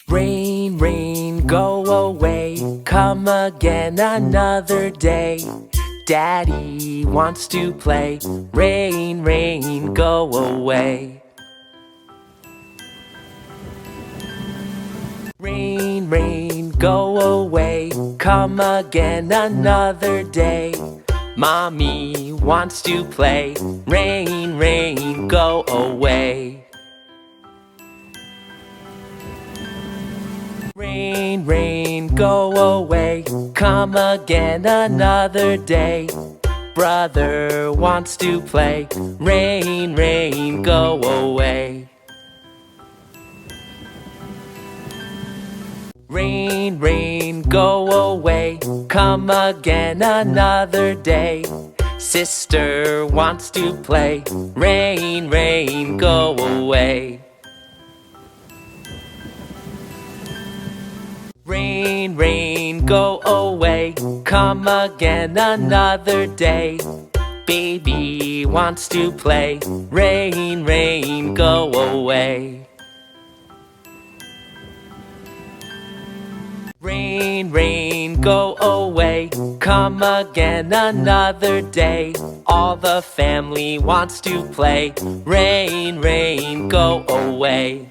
Rain, rain, go away, come again another day. Daddy wants to play. Rain, rain, go away. Rain, rain, go away, come again another day. Mommy wants to play. Rain, rain, go away. Rain, rain, go away, come again another day. Brother wants to play. Rain, rain, go away. Rain, rain, go away, come again another day. Sister wants to play. Rain, rain, go away. Rain, rain, go away, come again another day. Baby wants to play. Rain, rain, go away. Rain, rain, go away, come again another day. All the family wants to play. Rain, rain, go away.